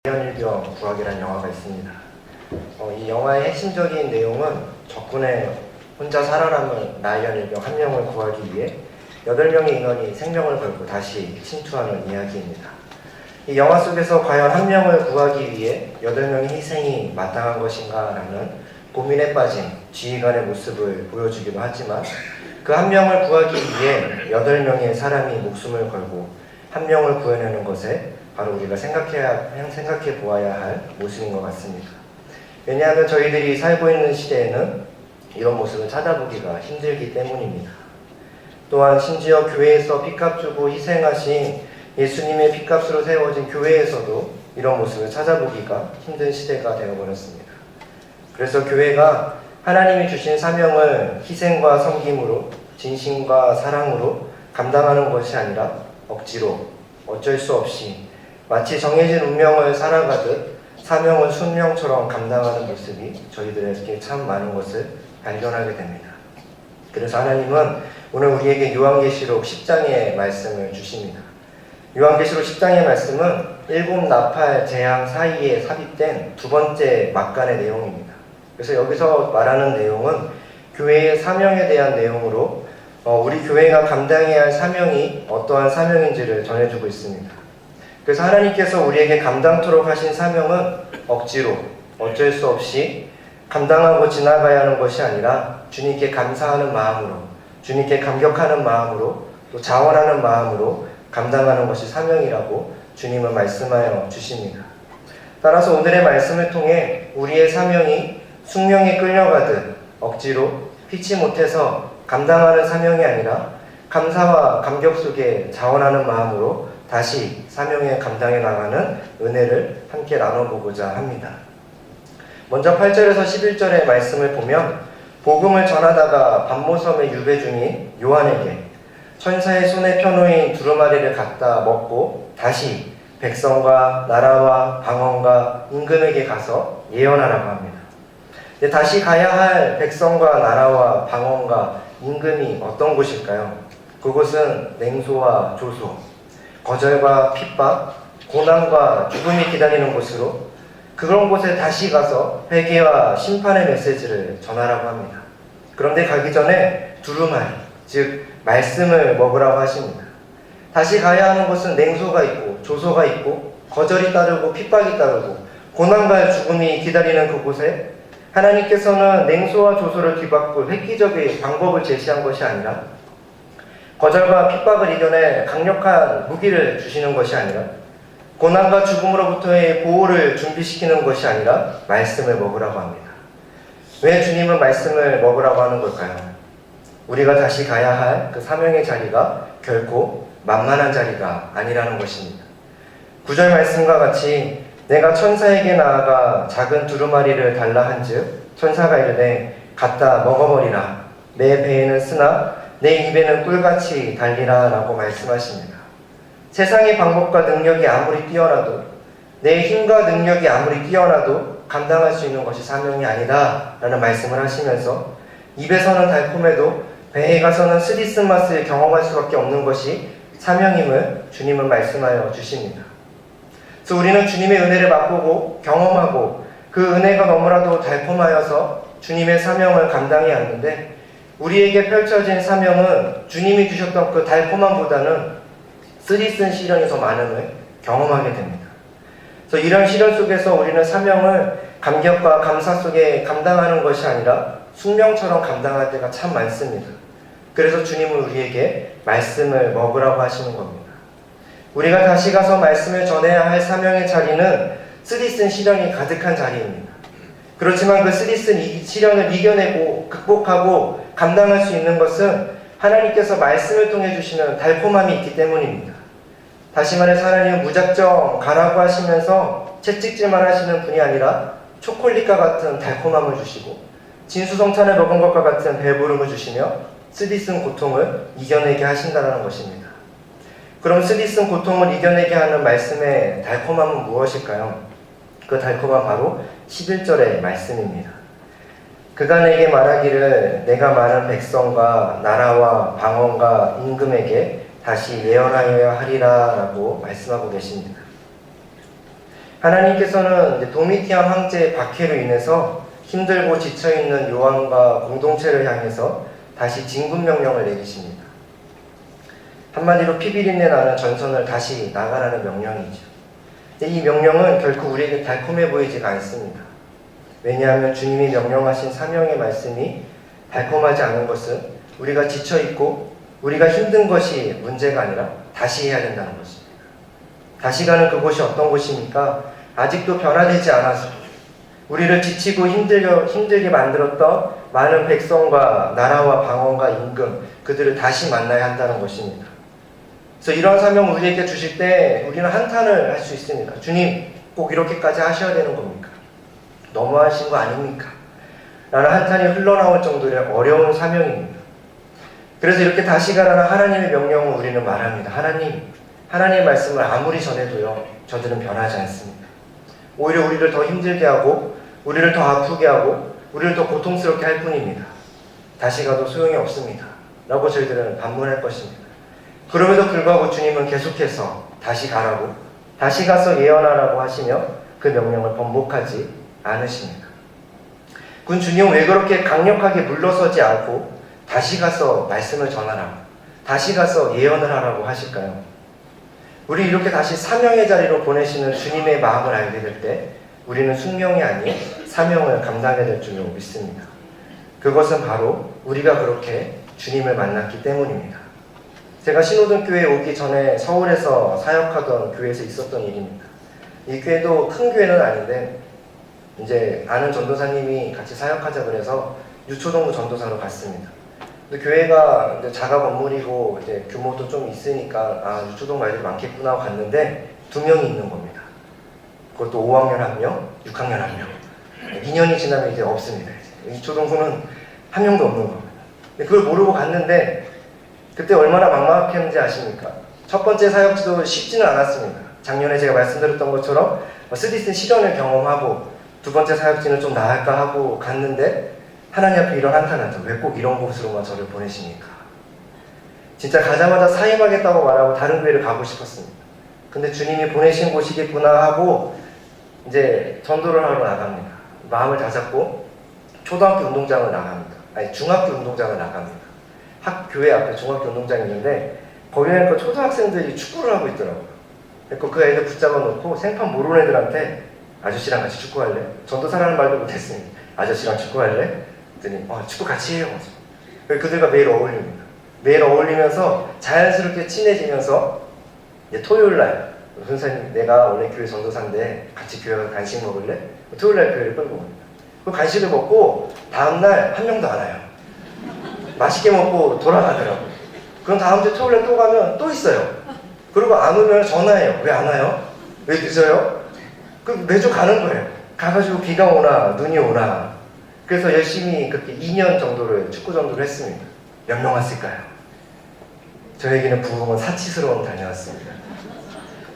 라이언일병 구하기라는 영화가 있습니다. 이 영화의 핵심적인 내용은 적군의 혼자 살아남은 라이언일병 한 명을 구하기 위해 8명의 인원이 생명을 걸고 다시 침투하는 이야기입니다. 이 영화 속에서 과연 한 명을 구하기 위해 8명의 희생이 마땅한 것인가 라는 고민에 빠진 지휘관의 모습을 보여주기도 하지만 그 한 명을 구하기 위해 8명의 사람이 목숨을 걸고 한 명을 구해내는 것에 바로 우리가 생각해 보아야 할 모습인 것 같습니다. 왜냐하면 저희들이 살고 있는 시대에는 이런 모습을 찾아보기가 힘들기 때문입니다. 또한 심지어 교회에서 핏값 주고 희생하신 예수님의 핏값으로 세워진 교회에서도 이런 모습을 찾아보기가 힘든 시대가 되어버렸습니다. 그래서 교회가 하나님이 주신 사명을 희생과 섬김으로 진심과 사랑으로 감당하는 것이 아니라 억지로 어쩔 수 없이 마치 정해진 운명을 살아가듯 사명을 숙명처럼 감당하는 모습이 저희들에게 참 많은 것을 발견하게 됩니다. 그래서 하나님은 오늘 우리에게 요한계시록 10장의 말씀을 주십니다. 요한계시록 10장의 말씀은 7 나팔 재앙 사이에 삽입된 두 번째 막간의 내용입니다. 그래서 여기서 말하는 내용은 교회의 사명에 대한 내용으로 우리 교회가 감당해야 할 사명이 어떠한 사명인지를 전해주고 있습니다. 그래서 하나님께서 우리에게 감당토록 하신 사명은 억지로 어쩔 수 없이 감당하고 지나가야 하는 것이 아니라 주님께 감사하는 마음으로, 주님께 감격하는 마음으로, 또 자원하는 마음으로 감당하는 것이 사명이라고 주님은 말씀하여 주십니다. 따라서 오늘의 말씀을 통해 우리의 사명이 숙명에 끌려가듯 억지로 피치 못해서 감당하는 사명이 아니라 감사와 감격 속에 자원하는 마음으로 다시 사명에 감당해 나가는 은혜를 함께 나눠보고자 합니다. 먼저 8절에서 11절의 말씀을 보면 복음을 전하다가 밤모섬에 유배 중인 요한에게 천사의 손에 펴놓인 두루마리를 갖다 먹고 다시 백성과 나라와 방언과 임금에게 가서 예언하라고 합니다. 다시 가야 할 백성과 나라와 방언과 임금이 어떤 곳일까요? 그곳은 냉소와 조소, 거절과 핍박, 고난과 죽음이 기다리는 곳으로 그런 곳에 다시 가서 회개와 심판의 메시지를 전하라고 합니다. 그런데 가기 전에 두루마리, 즉 말씀을 먹으라고 하십니다. 다시 가야 하는 곳은 냉소가 있고 조소가 있고 거절이 따르고 핍박이 따르고 고난과 죽음이 기다리는 그곳에 하나님께서는 냉소와 조소를 뒤바꿀 획기적인 방법을 제시한 것이 아니라 거절과 핍박을 이겨내 강력한 무기를 주시는 것이 아니라 고난과 죽음으로부터의 보호를 준비시키는 것이 아니라 말씀을 먹으라고 합니다. 왜 주님은 말씀을 먹으라고 하는 걸까요? 우리가 다시 가야 할 그 사명의 자리가 결코 만만한 자리가 아니라는 것입니다. 9절 말씀과 같이 내가 천사에게 나아가 작은 두루마리를 달라 한즉 천사가 이르되 갖다 먹어버리라. 내 배에는 쓰나 내 입에는 꿀같이 달리라 라고 말씀하십니다. 세상의 방법과 능력이 아무리 뛰어나도 내 힘과 능력이 아무리 뛰어나도 감당할 수 있는 것이 사명이 아니다 라는 말씀을 하시면서 입에서는 달콤해도 배에 가서는 쓰디쓴 맛을 경험할 수밖에 없는 것이 사명임을 주님은 말씀하여 주십니다. 그래서 우리는 주님의 은혜를 맛보고 경험하고 그 은혜가 너무나도 달콤하여서 주님의 사명을 감당해야 하는데 우리에게 펼쳐진 사명은 주님이 주셨던 그 달콤함보다는 쓰디쓴 시련이 더 많음을 경험하게 됩니다. 그래서 이런 시련 속에서 우리는 사명을 감격과 감사 속에 감당하는 것이 아니라 숙명처럼 감당할 때가 참 많습니다. 그래서 주님은 우리에게 말씀을 먹으라고 하시는 겁니다. 우리가 다시 가서 말씀을 전해야 할 사명의 자리는 쓰디쓴 시련이 가득한 자리입니다. 그렇지만 그 쓰디쓴 시련을 이겨내고 극복하고 감당할 수 있는 것은 하나님께서 말씀을 통해 주시는 달콤함이 있기 때문입니다. 다시 말해서 하나님은 무작정 가라고 하시면서 채찍질만 하시는 분이 아니라 초콜릿과 같은 달콤함을 주시고 진수성찬을 먹은 것과 같은 배부름을 주시며 쓰디쓴 고통을 이겨내게 하신다는 것입니다. 그럼 쓰디쓴 고통을 이겨내게 하는 말씀의 달콤함은 무엇일까요? 그 달콤함은 바로 11절의 말씀입니다. 그가 내게 말하기를 내가 많은 백성과 나라와 방언과 임금에게 다시 예언하여야 하리라 라고 말씀하고 계십니다. 하나님께서는 이제 도미티안 황제의 박해로 인해서 힘들고 지쳐있는 요한과 공동체를 향해서 다시 진군 명령을 내리십니다. 한마디로 피비린내 나는 전선을 다시 나가라는 명령이죠. 이 명령은 결코 우리에게 달콤해 보이지가 않습니다. 왜냐하면 주님이 명령하신 사명의 말씀이 달콤하지 않은 것은 우리가 지쳐있고 우리가 힘든 것이 문제가 아니라 다시 해야 된다는 것입니다. 다시 가는 그곳이 어떤 곳입니까? 아직도 변화되지 않아서 우리를 지치고 힘들게 만들었던 많은 백성과 나라와 방언과 임금, 그들을 다시 만나야 한다는 것입니다. 그래서 이런 사명을 우리에게 주실 때 우리는 한탄을 할 수 있습니다. 주님, 꼭 이렇게까지 하셔야 되는 겁니까? 너무하신 거 아닙니까? 라는 한탄이 흘러나올 정도의 어려운 사명입니다. 그래서 이렇게 다시 가라는 하나님의 명령을 우리는 말합니다. 하나님의 말씀을 아무리 전해도요, 저들은 변하지 않습니다. 오히려 우리를 더 힘들게 하고, 우리를 더 아프게 하고, 우리를 더 고통스럽게 할 뿐입니다. 다시 가도 소용이 없습니다. 라고 저희들은 반문할 것입니다. 그럼에도 불구하고 주님은 계속해서 다시 가라고, 다시 가서 예언하라고 하시며 그 명령을 번복하지 않으십니다. 그럼 주님은 왜 그렇게 강력하게 물러서지 않고 다시 가서 말씀을 전하라고, 다시 가서 예언을 하라고 하실까요? 우리 이렇게 다시 사명의 자리로 보내시는 주님의 마음을 알게 될 때 우리는 숙명이 아닌 사명을 감당하게 될 줄로 믿습니다. 그것은 바로 우리가 그렇게 주님을 만났기 때문입니다. 제가 신호등교회에 오기 전에 서울에서 사역하던 교회에서 있었던 일입니다. 이 교회도 큰 교회는 아닌데 이제 아는 전도사님이 같이 사역하자 그래서 유초동부 전도사로 갔습니다. 근데 교회가 이제 자가 건물이고 이제 규모도 좀 있으니까 유초동 아이들이 많겠구나 하고 갔는데 2명이 있는 겁니다. 그것도 5학년 1명, 6학년 1명. 2년이 지나면 이제 없습니다. 유초동부는 1명도 없는 겁니다. 근데 그걸 모르고 갔는데 그때 얼마나 막막했는지 아십니까? 첫 번째 사역지도 쉽지는 않았습니다. 작년에 제가 말씀드렸던 것처럼 쓰디쓴 시련을 경험하고 두 번째 사역지는 좀 나을까 하고 갔는데 하나님 앞에 이런 한탄하죠. 왜 꼭 이런 곳으로만 저를 보내십니까? 진짜 가자마자 사임하겠다고 말하고 다른 교회를 가고 싶었습니다. 근데 주님이 보내신 곳이겠구나 하고 이제 전도를 하러 나갑니다. 마음을 다잡고 초등학교 운동장을 나갑니다. 중학교 운동장을 나갑니다. 교회 앞에 중학교 운동장이 있는데 거기는 그 초등학생들이 축구를 하고 있더라고요. 그 애들 붙잡아 놓고 생판 모르는 애들한테 아저씨랑 같이 축구할래? 전도사라는 말도 못했습니다. 아저씨랑 축구할래? 그랬더니 축구 같이 해요. 그들과 매일 어울립니다. 매일 어울리면서 자연스럽게 친해지면서 이제 토요일날 선생님 내가 원래 교회 전도사인데 같이 교회 간식 먹을래? 토요일날 교회를 끌고 옵니다. 그 간식을 먹고 다음날 한 명도 안 와요. 맛있게 먹고 돌아가더라고요. 그럼 다음 주 토요일날 또 가면 또 있어요. 그리고 안 오면 전화해요. 왜 안 와요? 왜 늦어요? 매주 가는 거예요. 가가지고 비가 오나 눈이 오나. 그래서 열심히 그렇게 2년 정도를 축구 전도를 했습니다. 몇 명 왔을까요? 저에게는 부흥은 사치스러운 단위였습니다.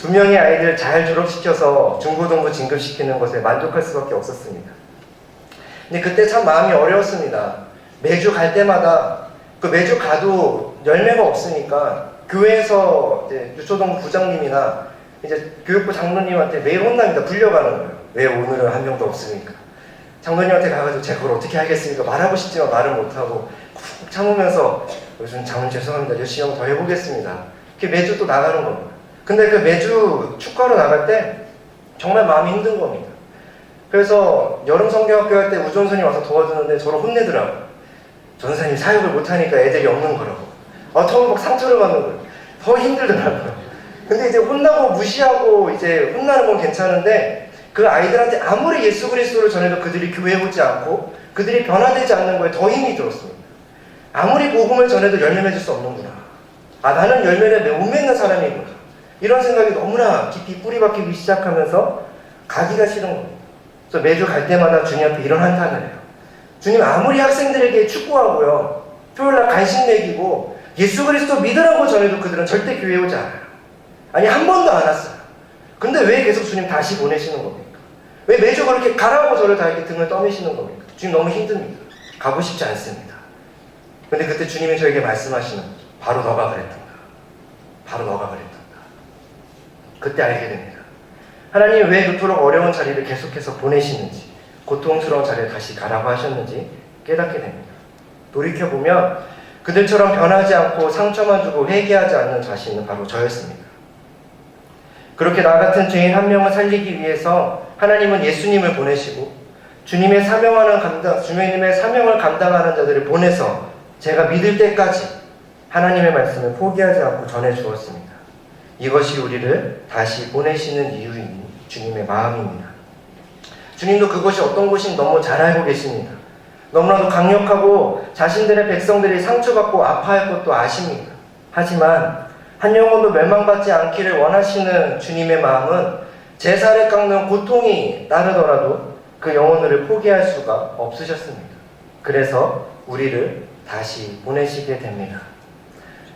2명의 아이들 잘 졸업시켜서 중고등부 진급시키는 것에 만족할 수밖에 없었습니다. 근데 그때 참 마음이 어려웠습니다. 매주 갈 때마다 매주 가도 열매가 없으니까 교회에서 이제 유초동 부장님이나 이제 교육부 장로님한테 매일 혼납니다. 불려가는 거예요. 왜 오늘은 한 명도 없습니까? 장로님한테 가가지고 제가 그걸 어떻게 하겠습니까? 말하고 싶지만 말을 못하고 꾹 참으면서 요즘 장로님 죄송합니다. 열심히 한번 더 해보겠습니다. 이렇게 매주 또 나가는 겁니다. 근데 그 매주 축구하러 나갈 때 정말 마음이 힘든 겁니다. 그래서 여름 성경학교 할 때 우전선이 와서 도와주는데 저를 혼내더라고요. 전사님 사역을 못하니까 애들이 없는 거라고. 처음에 막 상처를 받는 거예요. 더 힘들더라고요. 근데 이제 혼나고 무시하고 이제 혼나는 건 괜찮은데 그 아이들한테 아무리 예수 그리스도를 전해도 그들이 교회에 오지 않고 그들이 변화되지 않는 거에 더 힘이 들었습니다. 아무리 복음을 전해도 열매 맺을 수 없는구나. 나는 열매를 못 맺는 사람이구나. 이런 생각이 너무나 깊이 뿌리 박히기 시작하면서 가기가 싫은 겁니다. 그래서 매주 갈 때마다 주님 앞에 이런 한탄을 해요. 주님 아무리 학생들에게 축구하고요. 토요일날 간식 먹이고 예수 그리스도 믿으라고 전해도 그들은 절대 교회에 오지 않아요. 아니 한 번도 안 왔어요. 근데 왜 계속 주님 다시 보내시는 겁니까? 왜 매주 그렇게 가라고 저를 다 이렇게 등을 떠미시는 겁니까? 주님 너무 힘듭니다. 가고 싶지 않습니다. 근데 그때 주님이 저에게 말씀하시는 거죠. 바로 너가 그랬던가. 바로 너가 그랬던가. 그때 알게 됩니다. 하나님이 왜 그토록 어려운 자리를 계속해서 보내시는지, 고통스러운 자리에 다시 가라고 하셨는지 깨닫게 됩니다. 돌이켜보면 그들처럼 변하지 않고 상처만 주고 회개하지 않는 자신은 바로 저였습니다. 그렇게 나 같은 죄인 한 명을 살리기 위해서 하나님은 예수님을 보내시고 주님의 사명을 감당하는 자들을 보내서 제가 믿을 때까지 하나님의 말씀을 포기하지 않고 전해 주었습니다. 이것이 우리를 다시 보내시는 이유인 주님의 마음입니다. 주님도 그것이 어떤 것인지 너무 잘 알고 계십니다. 너무나도 강력하고 자신들의 백성들이 상처받고 아파할 것도 아십니다. 하지만 한 영혼도 멸망받지 않기를 원하시는 주님의 마음은 제사를 깎는 고통이 따르더라도 그 영혼들을 포기할 수가 없으셨습니다. 그래서 우리를 다시 보내시게 됩니다.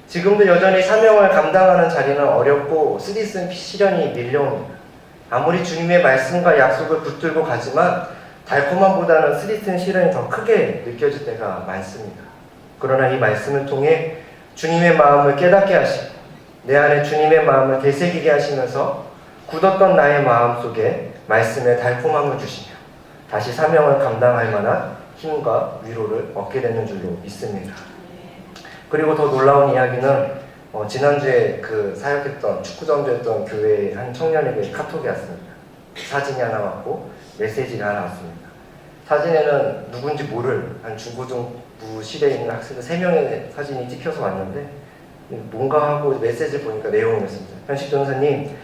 지금도 여전히 사명을 감당하는 자리는 어렵고 쓰디쓴 시련이 밀려옵니다. 아무리 주님의 말씀과 약속을 붙들고 가지만 달콤함보다는 쓰디쓴 시련이 더 크게 느껴질 때가 많습니다. 그러나 이 말씀을 통해 주님의 마음을 깨닫게 하시고 내 안에 주님의 마음을 되새기게 하시면서 굳었던 나의 마음 속에 말씀의 달콤함을 주시며 다시 사명을 감당할 만한 힘과 위로를 얻게 되는 줄로 믿습니다. 그리고 더 놀라운 이야기는 지난주에 그 사역했던 축구전도했던 교회의 한 청년에게 카톡이 왔습니다. 사진이 하나 왔고 메시지가 하나 왔습니다. 사진에는 누군지 모를 한 중고등부실에 있는 학생들 3명의 사진이 찍혀서 왔는데 뭔가 하고 메시지를 보니까 내용이었습니다. 현식 전도사님,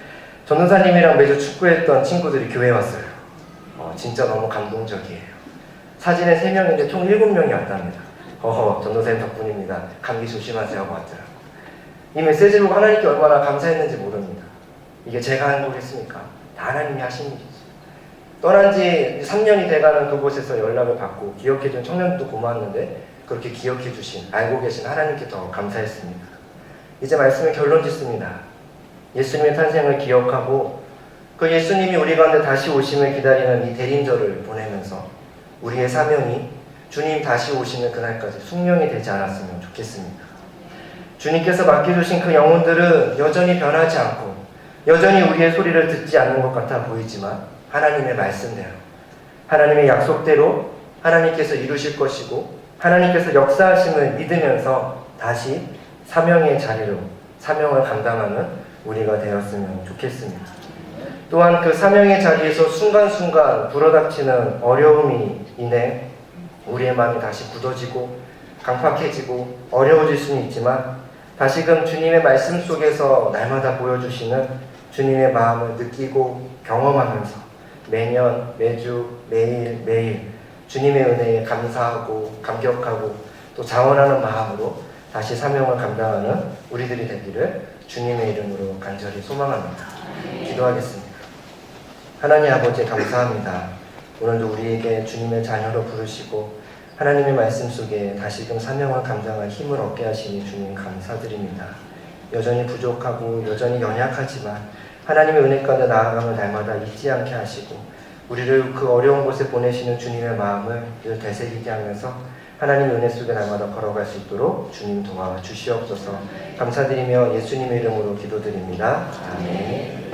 전도사님이랑 매주 축구했던 친구들이 교회에 왔어요. 진짜 너무 감동적이에요. 사진에 3명인데 총 7명이 왔답니다. 전도사님 덕분입니다. 감기 조심하세요 하고 왔더라고요. 이 메시지를 보고 하나님께 얼마나 감사했는지 모릅니다. 이게 제가 한 거겠습니까? 다 하나님이 하신 일이죠. 떠난 지 3년이 돼가는 그곳에서 연락을 받고 기억해준 청년도 고마웠는데 그렇게 기억해주신, 알고 계신 하나님께 더 감사했습니다. 이제 말씀의 결론 짓습니다. 예수님의 탄생을 기억하고 그 예수님이 우리 가운데 다시 오심을 기다리는 이 대림절을 보내면서 우리의 사명이 주님 다시 오시는 그날까지 숙명이 되지 않았으면 좋겠습니다. 주님께서 맡겨주신 그 영혼들은 여전히 변하지 않고 여전히 우리의 소리를 듣지 않는 것 같아 보이지만 하나님의 말씀대로, 하나님의 약속대로 하나님께서 이루실 것이고 하나님께서 역사하심을 믿으면서 다시 사명의 자리로 사명을 감당하는 우리가 되었으면 좋겠습니다. 또한 그 사명의 자리에서 순간순간 불어닥치는 어려움이 인해 우리의 마음이 다시 굳어지고 강팍해지고 어려워질 수는 있지만 다시금 주님의 말씀 속에서 날마다 보여주시는 주님의 마음을 느끼고 경험하면서 매년, 매주, 매일 주님의 은혜에 감사하고 감격하고 또 자원하는 마음으로 다시 사명을 감당하는 우리들이 되기를 주님의 이름으로 간절히 소망합니다. 기도하겠습니다. 하나님 아버지 감사합니다. 오늘도 우리에게 주님의 자녀로 부르시고 하나님의 말씀 속에 다시금 사명을 감당할 힘을 얻게 하시니 주님 감사드립니다. 여전히 부족하고 여전히 연약하지만 하나님의 은혜 가운데 나아감을 날마다 잊지 않게 하시고 우리를 그 어려운 곳에 보내시는 주님의 마음을 늘 되새기게 하면서 하나님의 은혜 속에 날마다 걸어갈 수 있도록 주님 도와주시옵소서. 감사드리며 예수님의 이름으로 기도드립니다. 아멘.